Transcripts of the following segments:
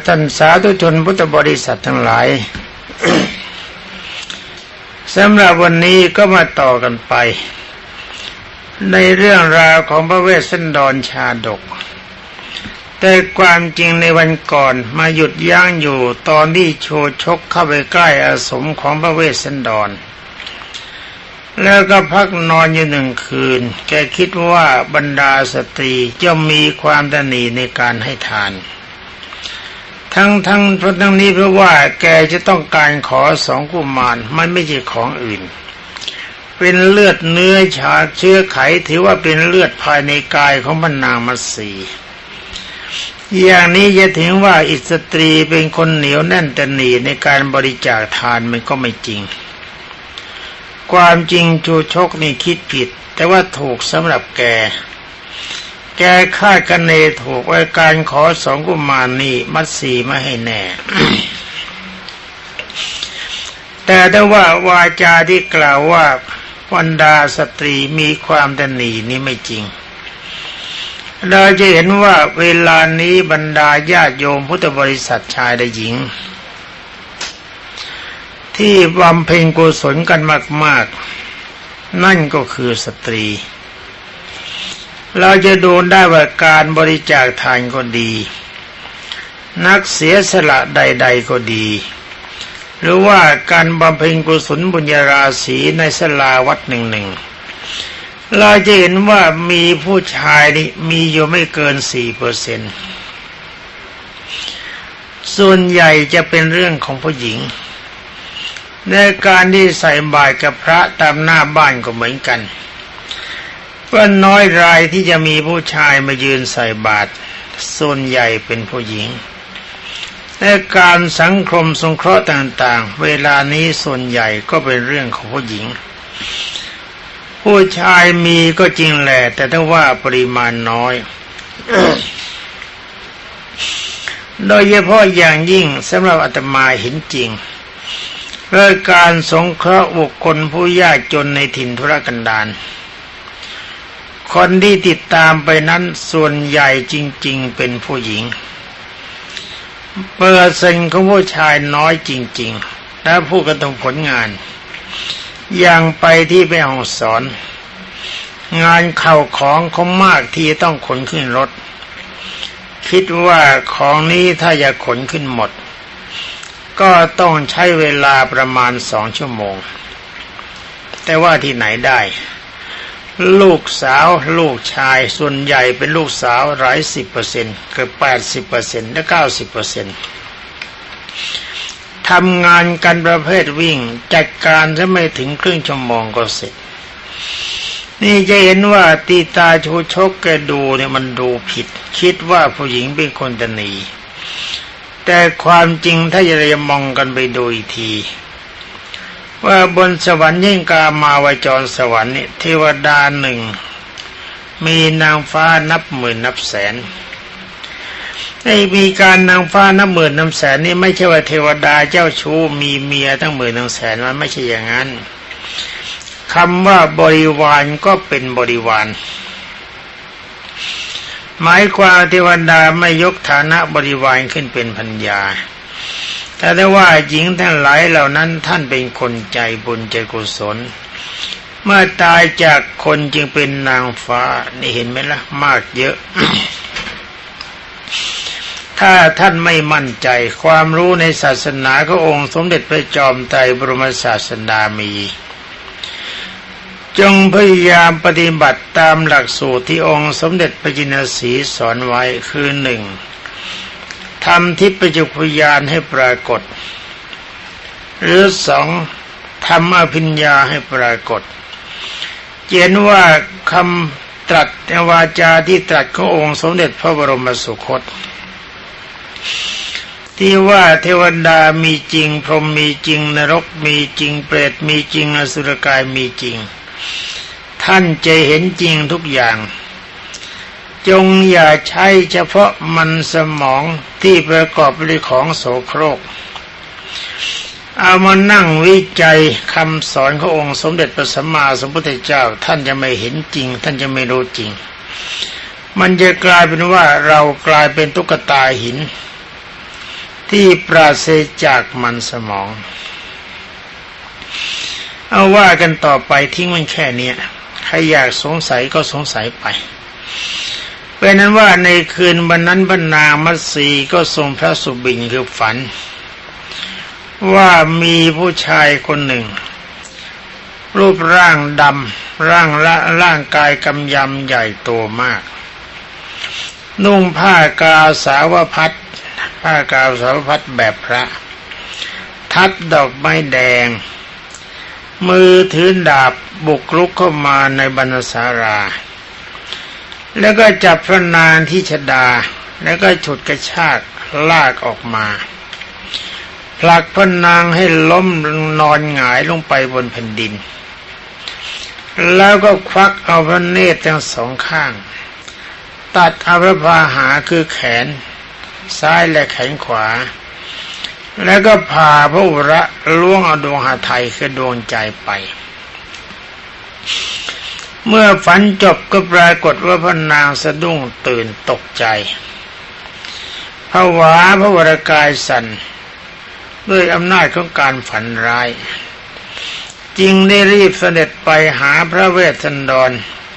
ท่านสาธุชนพุทธบริษัททั้งหลาย สำหรับวันนี้ก็มาต่อกันไปในเรื่องราวของพระเวสสันดรชาดกแต่ความจริงในวันก่อนมาหยุดยั้งอยู่ตอนที่โชชกเข้าไปใกล้อาสมของพระเวสสันดรแล้วก็พักนอนอยู่1 คืนแกคิดว่าบรรดาสตรีจะมีความตณีในการให้ทานทั้งนี้เพราะว่าแกจะต้องการขอ2 กุมารมันไม่ใช่ของอื่นเป็นเลือดเนื้อชาเชื้อไขถือว่าเป็นเลือดภายในกายของพระนางมัตสีอย่างนี้จะถึงว่าอิสตรีเป็นคนเหนียวแน่นตนีในการบริจาคทานมันก็ไม่จริงความจริงโชชกนี่คิดผิดแต่ว่าถูกสำหรับแกคาดคะเนถูกว่าการขอ2 กุมารนี่มัตสีไม่ให้แน่ แต่ถ้าว่าวาจาที่กล่าวว่าบรรดาสตรีมีความตนีนี่ไม่จริงเราจะเห็นว่าเวลานี้บรรดาญาติโยมพุทธบริษัทชายและหญิงที่บำเพ็ญกุศลกันมากๆนั่นก็คือสตรีเราจะดูได้ว่าการบริจาคทานก็ดีนักเสียสละใดๆก็ดีหรือว่าการบำเพ็ญกุศลบุญญาราศีในศาลาวัดหนึ่งเราจะเห็นว่ามีผู้ชายนี่มีอยู่ไม่เกิน 4% ส่วนใหญ่จะเป็นเรื่องของผู้หญิงในการที่ใส่บาตรกับพระตามหน้าบ้านก็เหมือนกันว่าน้อยรายที่จะมีผู้ชายมายืนใส่บาตรส่วนใหญ่เป็นผู้หญิงในการสังคมสงเคราะห์ต่างๆเวลานี้ส่วนใหญ่ก็เป็นเรื่องของผู้หญิงผู้ชายมีก็จริงแหละแต่ถ้าว่าปริมาณน้อย โดยเฉพาะอย่างยิ่งสำหรับอาตมาเห็นจริงเรื่องการสงเคราะห์บุคคลผู้ยากจนในถิ่นทุรกันดารคนที่ติดตามไปนั้นส่วนใหญ่จริงๆเป็นผู้หญิงเปอร์เซ็นต์ของผู้ชายน้อยจริงๆและผู้กระทำผลงานอย่างไปที่แม่ฮ่องสอนงานเข้าของเขามากที่ต้องขนขึ้นรถคิดว่าของนี้ถ้าอยากขนขึ้นหมดก็ต้องใช้เวลาประมาณ2 ชั่วโมงแต่ว่าที่ไหนได้ลูกสาวลูกชายส่วนใหญ่เป็นลูกสาวหลาย 10% เกือบ 80% และ 90% ทำงานกันประเภทวิ่งจัดการจะไม่ถึงครึ่งชั่วโมงก็เสร็จนี่จะเห็นว่าตีตาโชชกแกดูเนี่ยมันดูผิดคิดว่าผู้หญิงเป็นคนตนีแต่ความจริงถ้าจะมองกันไปดูอีกทีว่าบนสวรรค์ยิ่งกามาวจรสวรรค์นี่เทวดาหนึ่งมีนางฟ้านับหมื่นนับแสนมีการนางฟ้านับหมื่นนับแสนนี่ไม่ใช่ว่าเทวดาเจ้าชู้มีเมียทั้งหมื่นทั้งแสนมันไม่ใช่อย่างนั้นคำว่าบริวารก็เป็นบริวารหมายความเทวดาไม่ยกฐานะบริวารขึ้นเป็นภรรยาแต่ได้ว่าหญิงทั้งหลายเหล่านั้นท่านเป็นคนใจบุญใจกุศลเมื่อตายจากคนจึงเป็นนางฟ้านี่เห็นไหมล่ะมากเยอะ ถ้าท่านไม่มั่นใจความรู้ในศาสนาขององค์สมเด็จพระจอมไตรบรมศาสดามีจงพยายามปฏิบัติตามหลักสูตรที่องค์สมเด็จพระจินสีห์สอนไว้คือ 1. ทำทิพยจักขุญาณให้ปรากฏหรือ 2. ทำอภิญญาให้ปรากฏเห็นว่าคำตรัสวาจาที่ตรัสขององค์สมเด็จพระบรมสุคตที่ว่าเทวดามีจริงพรหมมีจริงนรกมีจริงเปรตมีจริงอสุรกายมีจริงท่านจะเห็นจริงทุกอย่างจงอย่าใช้เฉพาะมันสมองที่ประกอบด้วยของโสโครกเอามานั่งวิจัยคำสอนขององค์สมเด็จพระสัมมาสัมพุทธเจ้าท่านจะไม่เห็นจริงท่านจะไม่รู้จริงมันจะกลายเป็นว่าเรากลายเป็นตุ๊กตาหิน ที่ปราศจากมันสมองเอาว่ากันต่อไปทิ้งมันแค่นี้ใครอยากสงสัยก็สงสัยไปเป็นนั้นว่าในคืนวันนั้นบรรณามัตสีก็ทรงพระสุบินคือฝันว่ามีผู้ชายคนหนึ่งรูปร่างดำร่างกายกำยำใหญ่โตมากนุ่งผ้ากาสาวพัสแบบพระทัดดอกไม้แดงมือถือดาบบุกรุกเข้ามาในบรรณศาลาแล้วก็จับพระนางทิชดาแล้วก็ฉุดกระชากลากออกมาผลักพระนางให้ล้มนอนหงายลงไปบนแผ่นดินแล้วก็ควักเอาพระเนตรทั้งสองข้างตัดเอาพระพาหาคือแขนซ้ายและแขนขวาแล้วก็ผ่าพระอุระล้วงเอาดวงหทัยคือดวงใจไปเมื่อฝันจบก็ปรากฏว่าพระนางสะดุ้งตื่นตกใจภาวะพระวรกายสั่นด้วยอำนาจของการฝันร้ายจึงได้รีบเสด็จไปหาพระเวสสันดร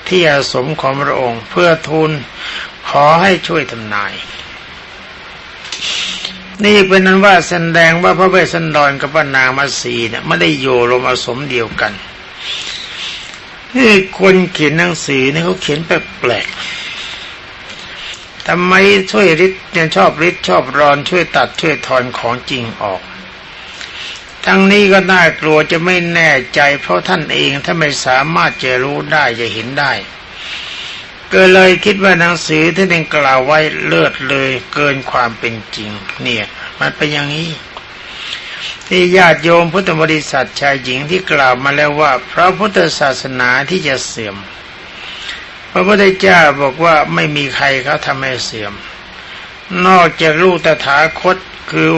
ที่อาสมของพระองค์เพื่อทูลขอให้ช่วยทำนายนี่เป็นนั้นว่าแสดงว่าพระเวสสันดรกับพระนางมัตสีเนี่ยไม่ได้อยู่รวมอาสมเดียวกันนี่คนเขียนหนังสือเนี่ยเขาเขียนแปลกๆทำไมช่วยฤทธิ์เนี่ยชอบฤทธิ์ชอบร้อนช่วยตัดช่วยถอนของจริงออกทั้งนี้ก็น่ากลัวจะไม่แน่ใจเพราะท่านเองถ้าไม่สามารถจะรู้ได้จะเห็นได้ก็เลยคิดว่าหนังสือที่ได้กล่าวไว้เลิศเลยเกินความเป็นจริงเนี่ยมันเป็นอย่างนี้ที่ญาติโยมพุทธบริษัทชายหญิงที่กล่าวมาแล้วว่าพระพุทธศาสนาที่จะเสื่อมพระพุทธเจ้าบอกว่าไม่มีใครเขาทำให้เสื่อมนอกจากลูกตถาคตคือ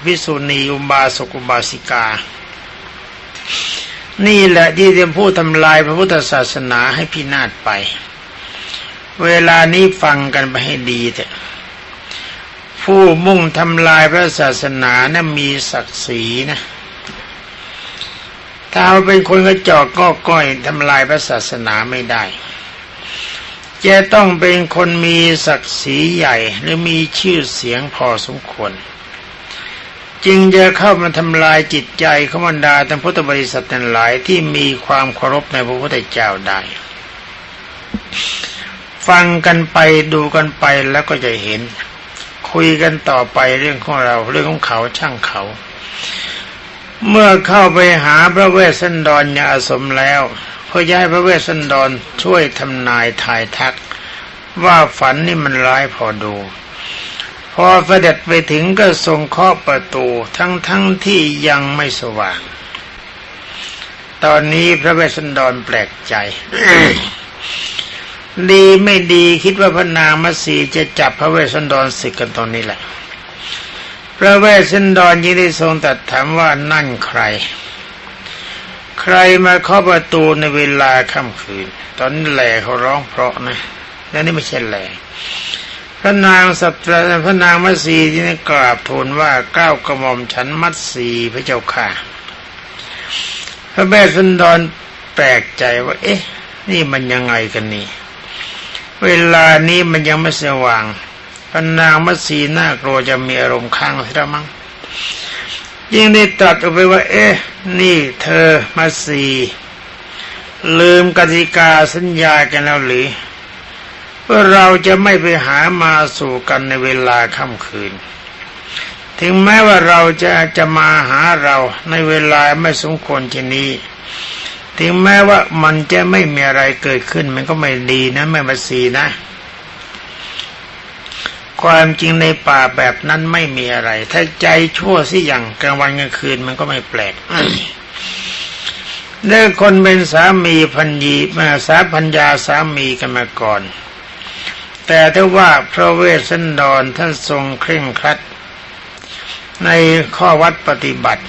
วิสุณีอุบาสกอุบาสิกานี่แหละที่จะพูดทำลายพระพุทธศาสนาให้พินาศไปเวลานี้ฟังกันไปให้ดีเถอะผู้มุ่งทำลายพระศาสนานะมีศักดิ์ศรีนะถ้าเอาเป็นคนกระจอกก็ก้อยทำลายพระศาสนาไม่ได้จะต้องเป็นคนมีศักดิ์ศรีใหญ่หรือมีชื่อเสียงพอสมควรจึงจะเข้ามาทำลายจิตใจของบรรดาท่านพุทธบริษัททั้งหลายที่มีความเคารพในพระพุทธเจ้าได้ฟังกันไปดูกันไปแล้วก็จะเห็นคุยกันต่อไปเรื่องของเราเรื่องของเขาช่างเขาเมื่อเข้าไปหาพระเวสสันดรอย่างอาสมแล้วเพื่อให้พระเวสสันดรช่วยทำนายทายทักว่าฝันนี่มันร้ายพอดูพอเสด็จไปถึงก็ทรงเคาะประตูทั้งที่ยังไม่สว่างตอนนี้พระเวสสันดรแปลกใจ ดีไม่ดีคิดว่าพระนางมัตสีจะจับพระเวสสันดรศึกกันตอนนี้แหละพระเวสสันดรยิ่งได้ทรงตรัสถามว่านั่นใครมาเคาะประตูในเวลาค่ำคืนตอนนี้แหล่เขาร้องเพราะนะแล้วนี่ไม่ใช่แหล่พระนางมัตสีที่ได้กราบทูลว่าเกล้ากระหม่อมฉันมัตสีพระเจ้าค่ะพระเวสสันดรแปลกใจว่าเอ๊ะนี่มันยังไงกันนี่เวลานี้มันยังไม่สว่างพระนางมัตสีน่ากลัวจะมีอารมณ์ข้างใช่มั้งยิ่งได้ตรัสออกไปว่าเอ๊ะนี่เธอมัตสีลืมกติกาสัญญากันแล้วหรือว่าเราจะไม่ไปหามาสู่กันในเวลาค่ำคืนถึงแม้ว่าเราจะมาหาเราในเวลาไม่สมควรเช่นนี้ถึงแม้ว่ามันจะไม่มีอะไรเกิดขึ้นมันก็ไม่ดีนะแม่มัตสีนะความจริงในป่าแบบนั้นไม่มีอะไรถ้าใจชั่วสิอย่างกลางวันกลางคืนมันก็ไม่แปลก เรื่องคนเป็นสามีพัญญาสามีกันมาก่อนแต่ถ้าว่าพระเวสสันดรท่านทรงเคร่งครัดในข้อวัดปฏิบัติ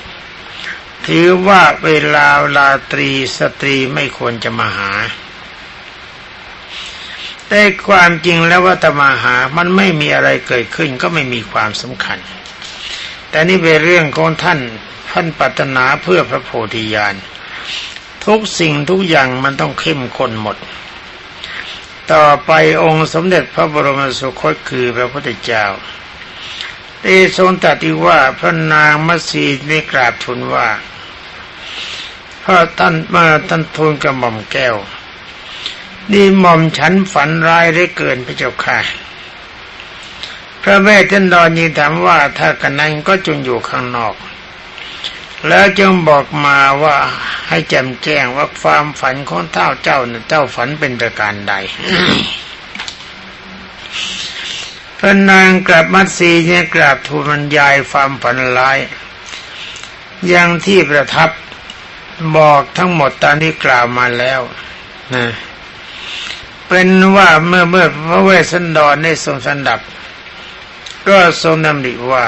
ถือว่าเวลาราตรีสตรีไม่ควรจะมาหา แต่ความจริงแล้วว่าตมาหามันไม่มีอะไรเกิดขึ้นก็ไม่มีความสำคัญแต่นี่เป็นเรื่องของท่านปรารถนาเพื่อพระโพธิญาณทุกสิ่งทุกอย่างมันต้องเข้มข้นหมดต่อไปองค์สมเด็จพระบรมสุคตคือพระพุทธเจ้าได้ทรงตรัสว่าพระนางมัตสีได้กราบทูลว่าพระท่านทูลกระหม่อมแก้วนี่หม่อมฉันฝันร้ายได้เกินพระเจ้าค่ะพระแม่ท่านดอนยิงถามว่าถ้ากันนั้นก็จงอยู่ข้างนอกแล้วจงบอกมาว่าให้แจ่มแจ้งว่าความฝันของเจ้าเจ้าฝันเป็นประการใด พระนางกราบมัตสีเนี่ยกราบทูลบรรยายความฝันร้ายยังที่ประทับบอกทั้งหมดตามที่กล่าวมาแล้วนะเป็นว่าเมื่อพระเวสสันดรได้ทรงสดับก็ทรงดำริว่า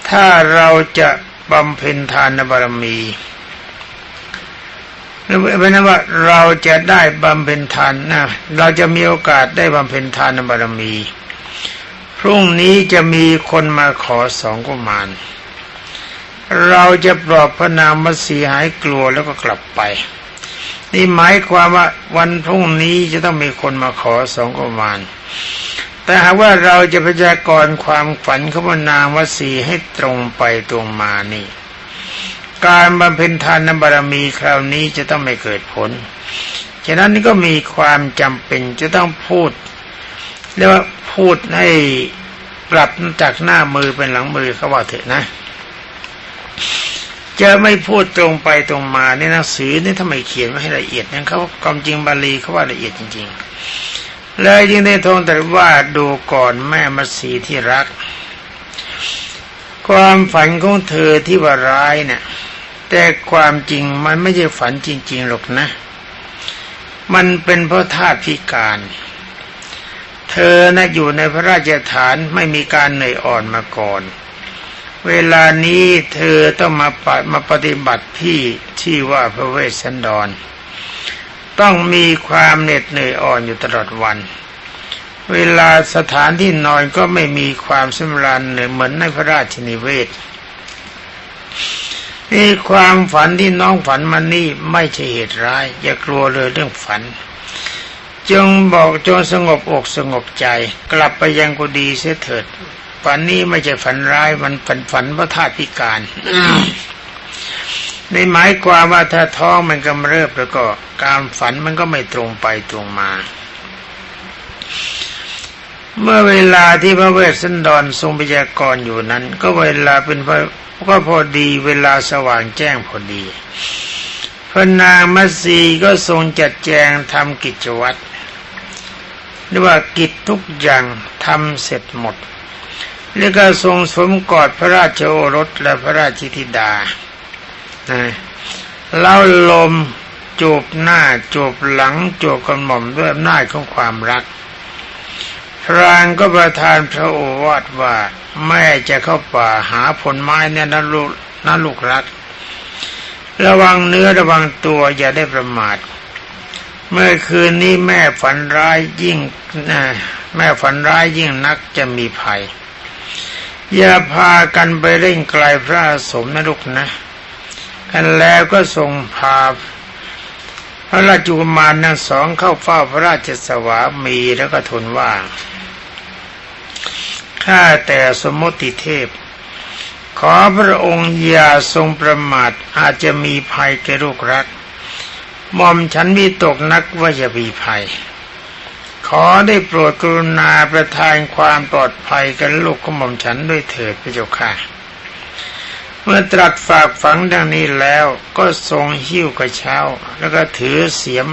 ถ้าเราจะบำเพ็ญทานบารมีหรือเป็นว่าเราจะได้บำเพ็ญทานนะเราจะมีโอกาสได้บำเพ็ญทานบารมีพรุ่งนี้จะมีคนมาขอ2 กุมารเราจะปลอบพระนางมัตสีหายกลัวแล้วก็กลับไปนี่หมายความว่าวันพรุ่งนี้จะต้องมีคนมาขอ2 กุมารแต่หากว่าเราจะพยากรณ์ความฝันของพระนางมัตสีให้ตรงไปตรงมานี่การบำเพ็ญทานบารมีคราวนี้จะต้องไม่เกิดผลฉะนั้นก็มีความจำเป็นจะต้องพูดเรียกว่าพูดให้กลับจากหน้ามือเป็นหลังมือเขาว่าเถอะนะจะไม่พูดตรงไปตรงมาในหนังสือนี่ทำไมเขียนไว้ให้ละเอียดนั้นเขาความจริงบาลีเขาว่าละเอียดจริงๆเลยจึงได้ทรงตรัสว่าดูก่อนแม่มัตสีที่รักความฝันของเธอที่ว่าร้ายเนี่ยแต่ความจริงมันไม่ใช่ฝันจริงๆหรอกนะมันเป็นเพราะธาตุพิการเธอนะอยู่ในพระราชฐานไม่มีการเหนื่อยอ่อนมาก่อนเวลานี้เธอต้องมาปฏิบัติที่ว่าพระเวสสันดรต้องมีความเหน็ดเหนื่อยอ่อนอยู่ตลอดวันเวลาสถานที่นอนก็ไม่มีความสำราญเหมือนในพระราชนิเวศนี่ความฝันที่น้องฝันมานี่ไม่ใช่เหตุร้ายอย่ากลัวเลยเรื่องฝันจงสงบอกสงบใจกลับไปยังกุฏิเสียเถิดฝันนี้ไม่ใช่ฝันร้ายมันฝันเพราะธาตุพิการ ในหมายความว่าถ้าท้องมันกำเริบแล้วก็การฝันมันก็ไม่ตรงไปตรงมาเมื่อเวลาที่พระเวสสันดรทรงพยากรณ์อยู่นั้นก็เวลาก็พอดีเวลาสว่างแจ้งพอดีพระนางมัตสีก็ทรงจัดแจงทำกิจวัตรหรือว่ากิจทุกอย่างทำเสร็จหมดแล้วก็ทรงสวมกอดพระราชโอรสและพระราชธิดาเล่าลมจูบหน้าจูบหลังจูบกระหม่อมด้วยอำนาจของความรักพรางก็ประทานพระโอวาทว่าแม่จะเข้าป่าหาผลไม้เนี่ยนะลูกรักระวังเนื้อระวังตัวอย่าได้ประมาทเมื่อคืนนี้แม่ฝันร้ายยิ่งนักจะมีภัยอย่าพากันไปเล่นไกลพระอาสมนะลูกนะกันแล้วก็ทรงพาพระราชกุมารทั้ง 2เข้าเฝ้าพระราชสวามีแล้วก็ทูลว่าข้าแต่สมมติเทพขอพระองค์อย่าทรงประมาทอาจจะมีภัยแก่ลูกรักหม่อมฉันวิตกนักว่าจะมีภัยขอได้โปรดกรุณาประทานความปลอดภัยกับลูกของหม่อมฉันด้วยเถิดพระเจ้าค่ะเมื่อตรัสฝากฝังดังนี้แล้วก็ทรงหิ้วกระเช้าแล้วก็ถือเสียม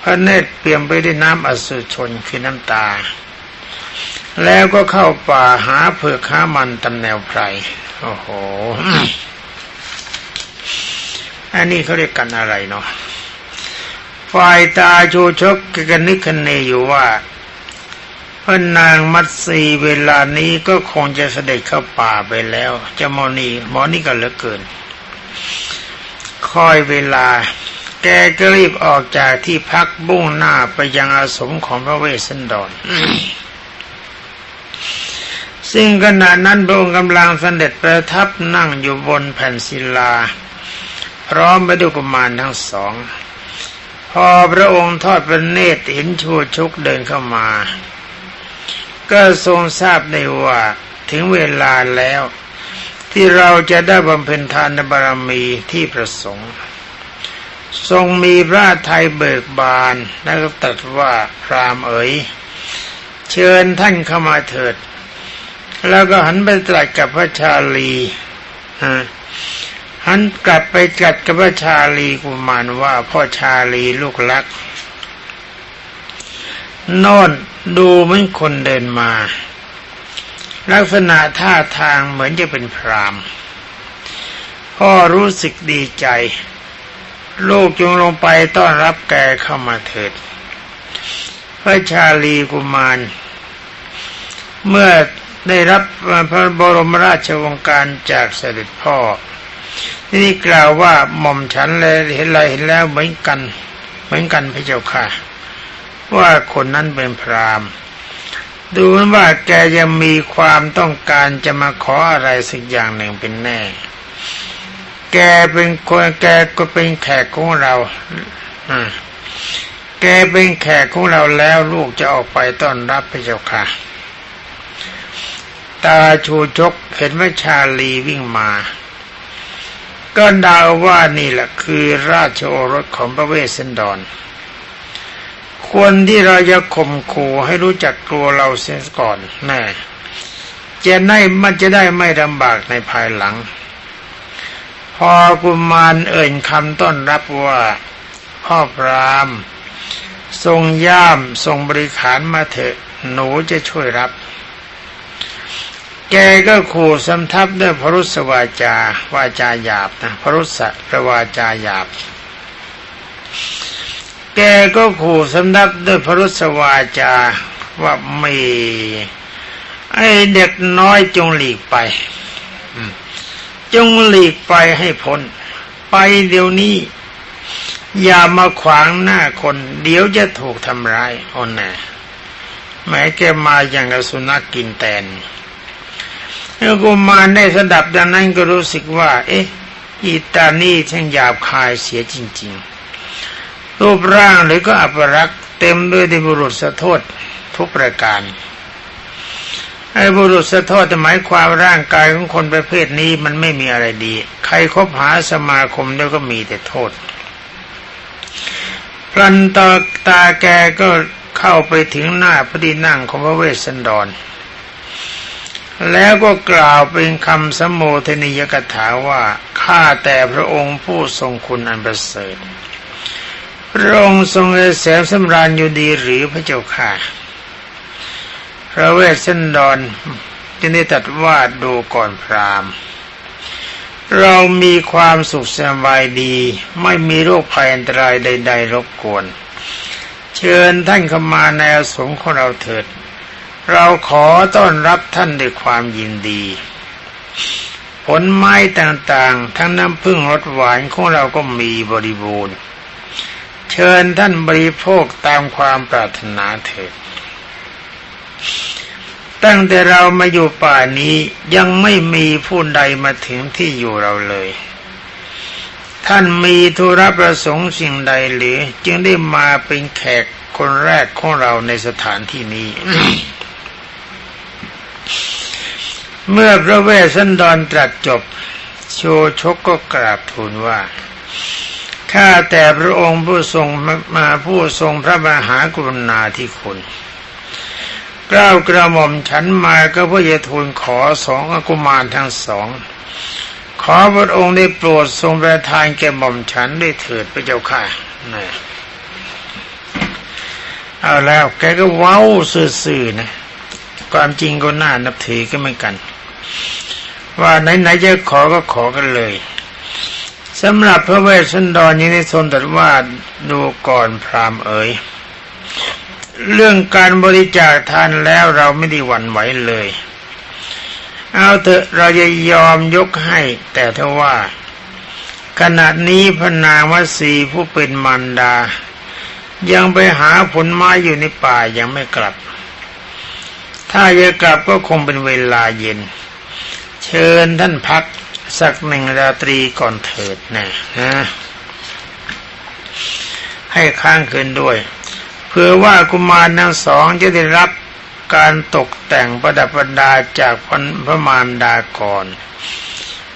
พระเนตรเปี่ยมไปด้วยน้ำอสุชนคือน้ำตาแล้วก็เข้าป่าหาเผือกหามันตำแนวไพรโอ้โห อันนี้เขาเรียกกันอะไรเนาะฝ่ายตาชูชกกันนึกคันเนอยู่ว่าพระนางมัตสีเวลานี้ก็คงจะเสด็จเข้าป่าไปแล้วจะหมอนี่ก็เหลือเกินคอยเวลาแก แกก็รีบออกจากที่พักมุ่งหน้าไปยังอาสมของพระเวสสันดร ซึ่งขณะนั้นพระองค์กำลังเสด็จประทับนั่งอยู่บนแผ่นศิลาพร้อมไปด้วยกุมารทั้งสองพอพระองค์ทอดพระเนตรเห็นชูชกเดินเข้ามาก็ทรงทราบได้ว่าถึงเวลาแล้วที่เราจะได้บำเพ็ญทานบารมีที่ประสงค์ทรงมีพระทัยเบิกบานแล้วก็ตรัสว่าพราหมณ์เอ๋ยเชิญท่านเข้ามาเถิดแล้วก็หันไปตรัสกับพระชาลีหันกลับไปตรัสกับพระชาลีกุมารว่าพ่อชาลีลูกรักโน่นดูเหมือนคนเดินมาลักษณะท่าทางเหมือนจะเป็นพราหมณ์พ่อรู้สึกดีใจลูกจงลงไปต้อนรับแกเข้ามาเถิดพระชาลีกุมารเมื่อได้รับพระบรมราชโองการจากเสด็จพ่อนี่กล่าวว่าหม่อมฉันเลยเห็นแล้วเหมือนกันพระเจ้าค่ะว่าคนนั้นเป็นพราหมณ์ดูเหมือนว่าแกยังมีความต้องการจะมาขออะไรสักอย่างหนึ่งเป็นแน่แกเป็นคนแกก็เป็นแขกของเราแกเป็นแขกของเราแล้วลูกจะออกไปต้อนรับพระเจ้าค่ะตาชูชกเห็นว่าชาลีวิ่งมาก็เดาว่านี่แหละคือราชโอรสของพระเวสสันดรควรที่เราจะข่มขู่ให้รู้จักกลัวเราเสียก่อนแน่มันจะได้ไม่ลำบากในภายหลังพอกุมารเอ่ยคำต้อนรับว่าพ่อพราหมณ์ทรงย่ามทรงบริขารมาเถอะหนูจะช่วยรับแกก็ขู่สำทับด้วยพรุสวาจหยาบนะพรุสประวาจาหยาบแกก็ขู่สำทับด้วยพรุสวาจาว่าไม่ไอ้เด็กน้อยจงหลีกไปจงหลีกไปให้พ้นไปเดี๋ยวนี้อย่ามาขวางหน้าคนเดี๋ยวจะถูกทำร้ายอ่อนแน่แม้แกมาอย่างกับสุนัขกินแตนแล้วกุมารได้สดับดังนั้นก็รู้สึกว่าอีตานี่ช่างหยาบคายเสียจริงๆรูปร่างหรือก็อัปลักษณ์เต็มด้วยบุรุษสะโทษทุกประการไอ้บุรุษสะโทษหมายความร่างกายของคนประเภทนี้มันไม่มีอะไรดีใครคบหาสมาคมแล้วก็มีแต่โทษพลันตาแกก็เข้าไปถึงหน้าพระที่นั่งของพระเวสสันดรแล้วก็กล่าวเป็นคำสมโภชนียกถาว่าข้าแต่พระองค์ผู้ทรงคุณอันประเสริฐพระองค์ทรงเกษมสำราญอยู่ดีหรือพระเจ้าค่ะพระเวสสันดรจึงได้ตรัสว่าดูก่อนพราหมณ์เรามีความสุขสบายดีไม่มีโรคภัยอันตรายใดๆรบกวนเชิญท่านเข้ามาในอาสมของเราเถิดเราขอต้อนรับท่านด้วยความยินดีผลไม้ต่างๆทั้งน้ำผึ้งรสหวานของเราก็มีบริบูรณ์เชิญท่านบริโภคตามความปรารถนาเถิดตั้งแต่เรามาอยู่ป่านี้ยังไม่มีผู้ใดมาถึงที่อยู่เราเลยท่านมีธุระประสงค์สิ่งใดหรือจึงได้มาเป็นแขกคนแรกของเราในสถานที่นี้ เมื่อพระเวสสันดรตรัสจบโชชกก็กราบทูลว่าข้าแต่พระองค์ผู้ทรงพระมหากรุณาธิคุณเกล้ากระหม่อมฉันมาก็เพื่อจะทูลขอสองกุมารทั้งสองขอพระองค์ได้โปรดทรงประทานแก่หม่อมฉันด้วยเถิดพระเจ้าค่ะเอาแล้วแกก็เว้าซื่อๆนะความจริงก็น่านับถือก็เหมือนกันว่าไหนๆจะขอก็ขอกันเลยสำหรับพระเวสสันดรยังได้ทรงตรัสว่าดูก่อนพราหมณ์เอ๋ยเรื่องการบริจาคทานแล้วเราไม่ได้หวั่นไหวเลยเอาเถอะเราจะยอมยกให้แต่ถ้าว่า ขณะนี้พระนางวสีผู้เป็นมารดายังไปหาผลไม้อยู่ในป่ายังไม่กลับถ้าจะกลับก็คงเป็นเวลาเย็นเชิญท่านพักสักหนึ่งราตรีก่อนเถิดนะให้ค้างคืนด้วยเพื่อว่ากุมารทั้งสองจะได้รับการตกแต่งประดับประดาจากพระมารดาก่อน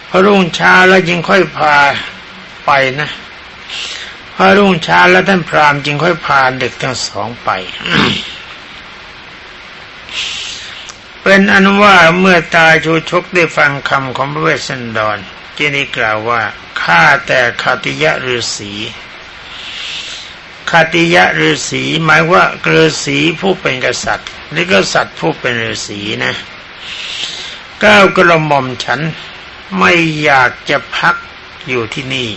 พอรุ่งเช้าแล้วจึงค่อยพาไปนะพอรุ่งเช้าแล้วท่านพราหมณ์จึงค่อยพาเด็กทั้งสองไป เป็นอันว่าเมื่อตาชูชกได้ฟังคำของพระเวสสันดรจึงได้กล่าวว่าข้าแต่ขัตติยฤาษีขัตติยฤาษีหมายว่าฤาษีผู้เป็นกษัตริย์หรือกษัตริย์ผู้เป็นฤาษีนะก้าวกระหม่อมฉันไม่อยากจะพักอยู่ที่นี่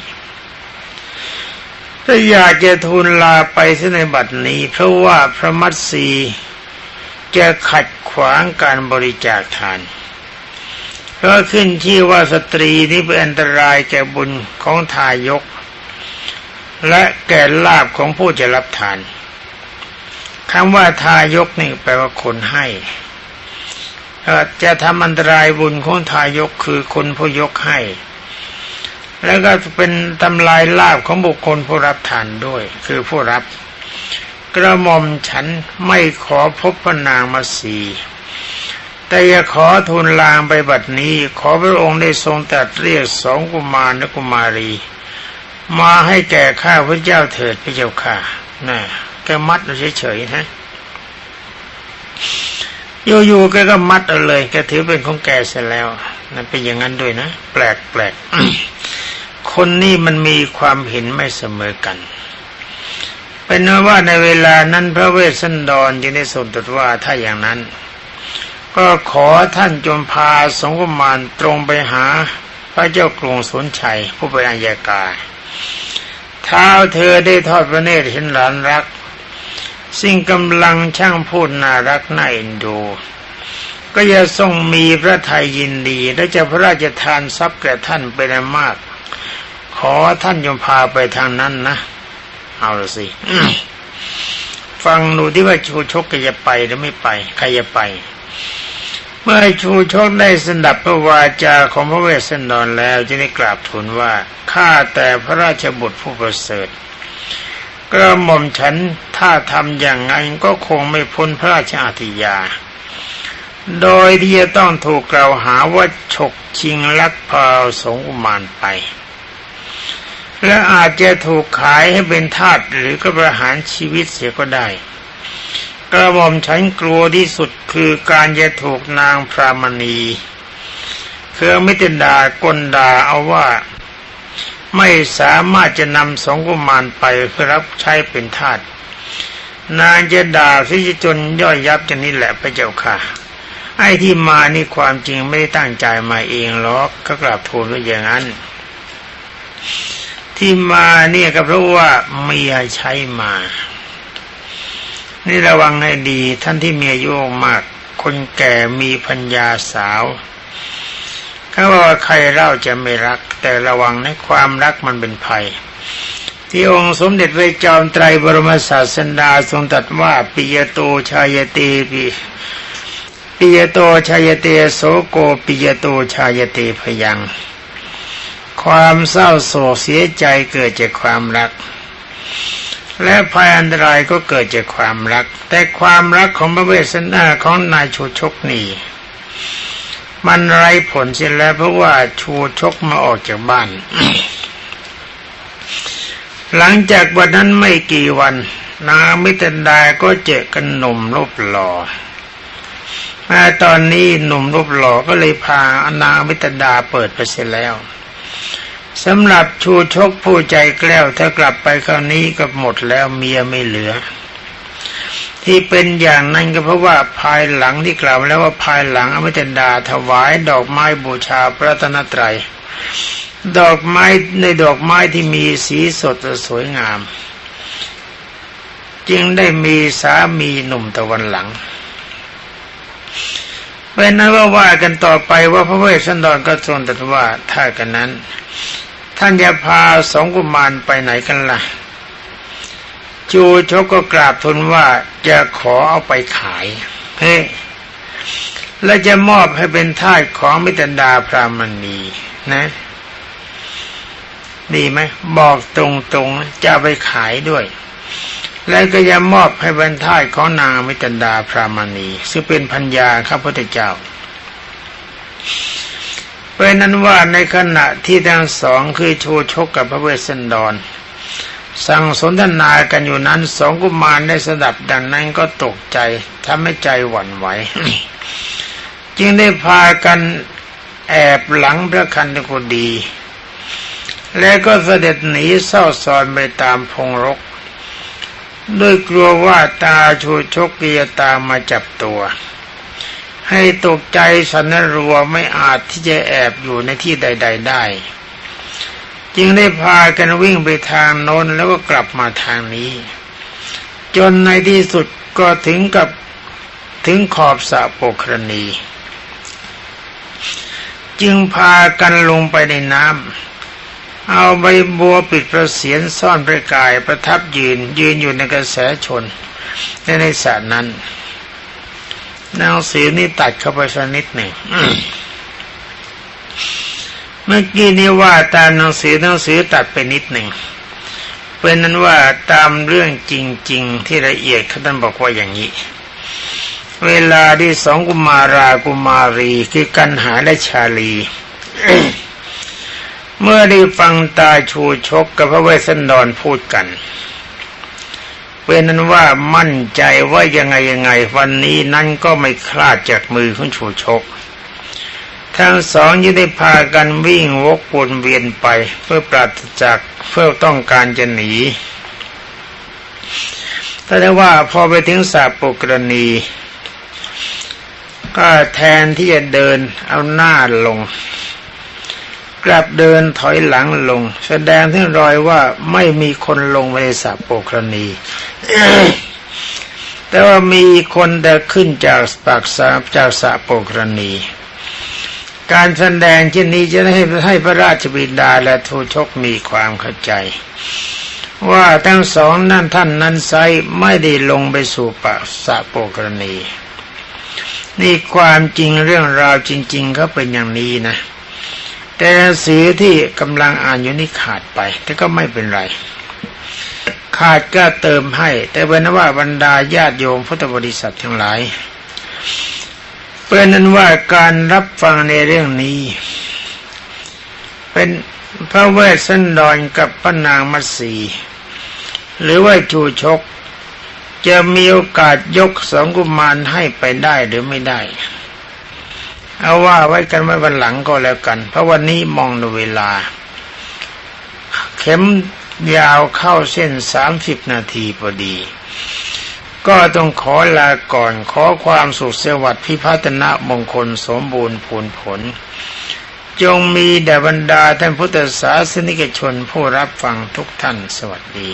ถ้าอยากจะทูลลาไปในบัดนี้เพราะว่าพระมัตสีจะขัดขวางการบริจาคทานเพราะขึ้นชื่อว่าสตรีนี้เป็นอันตรายแก่บุญของทายกและแก่ลาภของผู้จะรับทานคำว่าทายกนี่แปลว่าคนให้จะทำอันตรายบุญของทายกคือคนผู้ยกให้แล้วก็เป็นทำลายลาภของบุคคลผู้รับทานด้วยคือผู้รับกระหม่อมฉันไม่ขอพบพระนางมัสีแต่อย่าขอทูลลาไปบัดนี้ขอพระองค์ได้ทรงตรัสเรียกสองกุมารและกุมารีมาให้แก่ข้าพระเจ้าเถิดพระเจ้าค่ะน่ะแกมัดเอาเฉยๆนะอยู่ๆแกก็มัดเอาเลยแกถือเป็นของแกเสร็จแล้วนั่นเป็นอย่างนั้นด้วยนะแปลกๆ คนนี่มันมีความเห็นไม่เสมอกันเป็นว่าในเวลานั้นพระเวสสันดรจึงได้ทรงตรัสว่าถ้าอย่างนั้นก็ขอท่านจงพาสองกุมารตรงไปหาพระเจ้ากรุงสนชัยผู้เป็นอัยกาเท้าเธอได้ทอดพระเนตรเห็นหลานรักสิ่งกำลังช่างพูดน่ารักน่าเอ็นดูก็จะทรงมีพระทัยยินดีและจะพระราชทานทรัพย์แก่ท่านเป็นอันมากขอท่านจงพาไปทางนั้นนะเอาละสิ ฟังดูที่ว่าชูชกจะไปหรือไม่ไปใครจะไปเมื่อชูชกได้สดับพระวาจาของพระเวสสันดรแล้วจึงได้กราบทูลว่าข้าแต่พระราชบุตรผู้ประเสริฐกระหม่อมฉันถ้าทำอย่างนั้นก็คงไม่พ้นพระราชอาทิยาโดยที่จะต้องถูกกล่าวหาว่าฉกชิงลักพาสงฆ์กุมารไปและอาจจะถูกขายให้เป็นทาสหรือก็ประหารชีวิตเสียก็ได้กระหม่อมฉันกลัวที่สุดคือการจะถูกนางพรามณีคือมิตรดากลด่าเอาว่าไม่สามารถจะนำสองกุมารไปเพื่อรับใช้เป็นทาสนางจะด่าที่จนย่อยยับอย่างนี้แหละพระเจ้าค่ะไอ้ที่มานี่ความจริงไม่ได้ตั้งใจมาเองหรอกก็กราบทูลว่าอย่างนั้นที่มาเนี่ยก็เพราะว่าเมียใช้มานี่ระวังให้ดีท่านที่มีอายุมากคนแก่มีปัญญาสาวเขาบอกว่าใครเล่าจะไม่รักแต่ระวังในความรักมันเป็นภัยที่องค์สมเด็จพระจอมไตรบรมศาสดาทรงตรัสว่าปิยโตชายเตปิยโตชายเตโสโกปิยโตชายเตพยังความเศร้าโศกเสียใจเกิดจากความรักและภัยอันตรายก็เกิดจากความรักแต่ความรักของพระเวสสันดรของนายชูชกนี่มันไร้ผลเสียแล้วเพราะว่าชูชกมาออกจากบ้าน หลังจากวันนั้นไม่กี่วันนางมิตรดาก็เจอกันหนุ่มรูปหล่อตอนนี้หนุ่มรูปหล่อก็เลยพานางมิตรดาเปิดไปเสียแล้วสำหรับชูชกผู้ใจแกล้วถ้ากลับไปคราวนี้ก็หมดแล้วเมียไม่เหลือที่เป็นอย่างนั้นก็เพราะว่าภายหลังที่กล่าวแล้วว่าภายหลังอมิตรดาถวายดอกไม้บูชาพระรัตนตรัยดอกไม้ในดอกไม้ที่มีสีสดสวยงามจึงได้มีสามีหนุ่มตะวันหลังเป็นนั้นว่ากันต่อไปว่าพระเวสสันดรก็ทรงตรัสว่าถ้ากันนั้น ท่านจะพาสองกุมารไปไหนกันล่ะชูชกก็กราบทูลว่าจะขอเอาไปขายและจะมอบให้เป็นทาสของมิตรดาพรามณีนะดีไหมบอกตรงๆจะไปขายด้วยแล้วก็จะมอบให้เป็นทาสของนางมิตรดาพรามณีซึ่งเป็นภรรยาข้าพุทธเจ้าเป็นนั้นว่าในขณะที่ทั้งสองคือชูชกกับพระเวสสันดรสั่งสนทนากันอยู่นั้นสองกุมารได้สดับดังนั้นก็ตกใจทำให้ใจหวั่นไหว จึงได้พากันแอบหลังพระคันธกุฎีแล้วก็เสด็จหนีเศร้าซ้อนไปตามพงรกด้วยกลัวว่าตาชูชกจะตามมาจับตัวให้ตกใจสันรัวไม่อาจที่จะแอบอยู่ในที่ใดๆได้จึงได้พากันวิ่งไปทางโน้นแล้วก็กลับมาทางนี้จนในที่สุดก็ถึงขอบสระโปกรณีจึงพากันลงไปในน้ำเอาใบบัวปิดประเสียนซ่อนพระกายประทับยืนอยู่ในกระแสชนในสระนั้นหนังสือนี่ตัดเข้าไปสักนิดหนึ่ง เมื่อกี้นี้ว่าตามหนังสือตัดไปนิดหนึ่งเป็นนั้นว่าตามเรื่องจริงๆที่ละเอียดท่านบอกว่าอย่างนี้เวลาที่สองกุมารีคือกันหาและชาลี เมื่อได้ฟังตาชูชกกับพระเวสสันดรพูดกันเป็นนั้นว่ามั่นใจว่ายังไงวันนี้นั้นก็ไม่คลาดจากมือของชูชกทั้งสองยึดได้พากันวิ่งวกวนเวียนไปเพื่อปราศจากเพื่อต้องการจะหนีแต่ว่าพอไปถึงสระโปกรณีก็แทนที่จะเดินเอาหน้าลงกลับเดินถอยหลังลงแสดงถึงรอยว่าไม่มีคนลงไปในสระโปกรณี แต่ว่ามีคนเดินขึ้นจากปากสระโปกรณีการแสดงเช่นนี้จะให้พระราชบิดาและทูชกมีความเข้าใจว่าทั้งสองท่านนั้นไซไม่ได้ลงไปสู่ปากสระโปกรณีนี่ความจริงเรื่องราวจริงๆเขาเป็นอย่างนี้นะแต่หนังสือที่กำลังอ่านอยู่นี่ขาดไปแต่ก็ไม่เป็นไรขาดก็เติมให้แต่เป็นว่าบรรดาญาติโยมพุทธบริษัททั้งหลายเป็นนั้นว่าการรับฟังในเรื่องนี้เป็นพระเวสสันดรกับพระนางมัตสีหรือว่าชูชกจะมีโอกาสยกสองกุมารให้ไปได้หรือไม่ได้เอาว่าไว้กันไว้วันหลังก็แล้วกันเพราะวันนี้มองดูเวลาเข็มยาวเข้าเส้น30 นาทีพอดีก็ต้องขอลาก่อนขอความสุขสวัสดิ์พิพัฒนมงคลสมบูรณ์ผลจงมีแด่บรรดาท่านพุทธศาสนิกชนผู้รับฟังทุกท่านสวัสดี